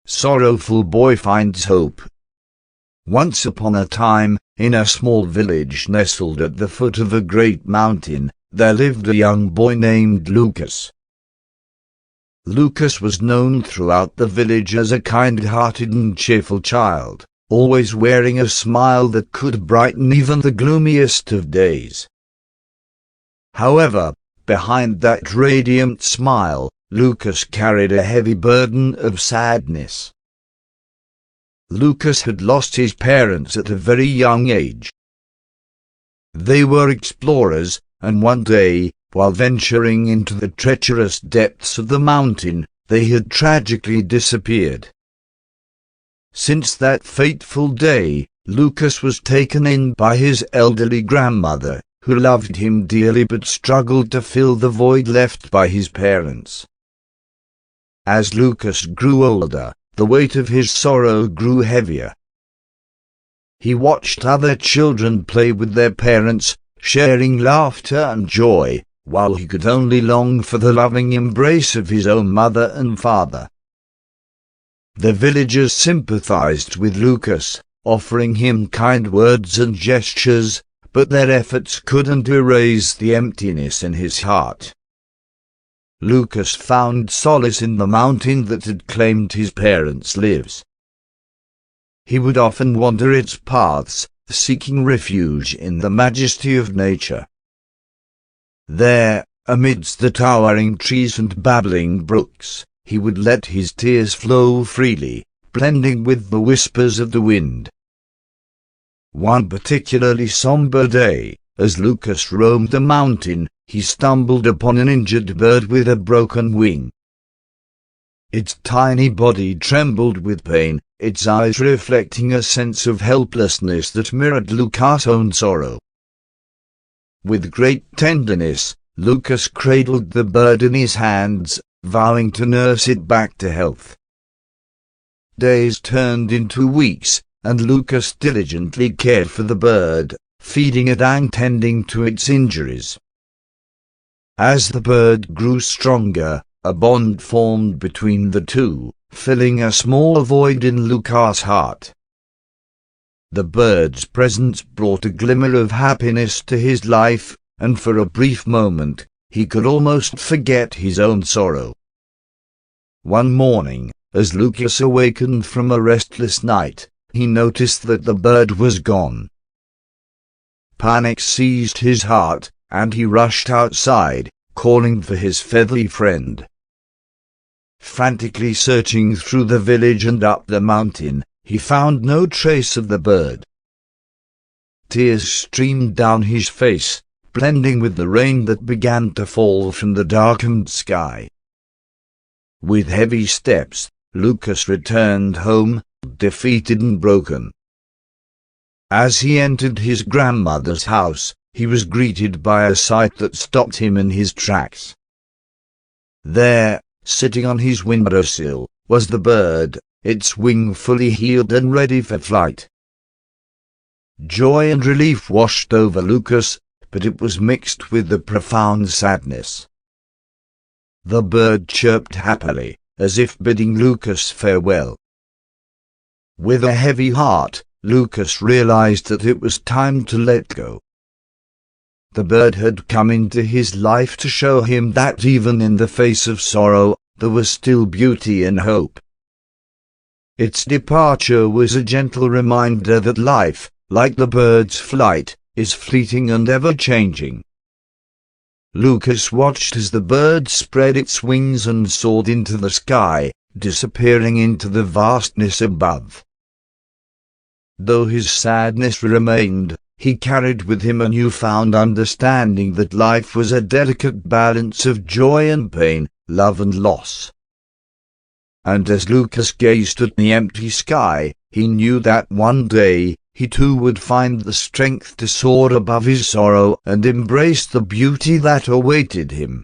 Sorrowful boy finds hope. Once upon a time, in a small village nestled at the foot of a great mountain, there lived a young boy named Lucas. Lucas was known throughout the village as a kind-hearted and cheerful child, always wearing a smile that could brighten even the gloomiest of days. However, behind that radiant smile, Lucas carried a heavy burden of sadness. Lucas had lost his parents at a very young age. They were explorers, and one day, while venturing into the treacherous depths of the mountain, they had tragically disappeared. Since that fateful day, Lucas was taken in by his elderly grandmother, who loved him dearly but struggled to fill the void left by his parents. As Lucas grew older, the weight of his sorrow grew heavier. He watched other children play with their parents, sharing laughter and joy, while he could only long for the loving embrace of his own mother and father. The villagers sympathized with Lucas, offering him kind words and gestures, but their efforts couldn't erase the emptiness in his heart. Lucas found solace in the mountain that had claimed his parents' lives. He would often wander its paths, seeking refuge in the majesty of nature. There, amidst the towering trees and babbling brooks, he would let his tears flow freely, blending with the whispers of the wind. One particularly somber day, as Lucas roamed the mountain, he stumbled upon an injured bird with a broken wing. Its tiny body trembled with pain, its eyes reflecting a sense of helplessness that mirrored Lucas' own sorrow. With great tenderness, Lucas cradled the bird in his hands, vowing to nurse it back to health. Days turned into weeks, and Lucas diligently cared for the bird, feeding it and tending to its injuries. As the bird grew stronger, a bond formed between the two, filling a small void in Lucas' heart. The bird's presence brought a glimmer of happiness to his life, and for a brief moment, he could almost forget his own sorrow. One morning, as Lucas awakened from a restless night, he noticed that the bird was gone. Panic seized his heart, and he rushed outside, calling for his feathery friend. Frantically searching through the village and up the mountain, he found no trace of the bird. Tears streamed down his face, blending with the rain that began to fall from the darkened sky. With heavy steps, Lucas returned home, defeated and broken. As he entered his grandmother's house, he was greeted by a sight that stopped him in his tracks. There, sitting on his windowsill, was the bird, its wing fully healed and ready for flight. Joy and relief washed over Lucas, but it was mixed with the profound sadness. The bird chirped happily, as if bidding Lucas farewell. With a heavy heart, Lucas realized that it was time to let go. The bird had come into his life to show him that even in the face of sorrow, there was still beauty and hope. Its departure was a gentle reminder that life, like the bird's flight, is fleeting and ever-changing. Lucas watched as the bird spread its wings and soared into the sky, disappearing into the vastness above. Though his sadness remained, he carried with him a newfound understanding that life was a delicate balance of joy and pain, love and loss. And as Lucas gazed at the empty sky, he knew that one day, he too would find the strength to soar above his sorrow and embrace the beauty that awaited him.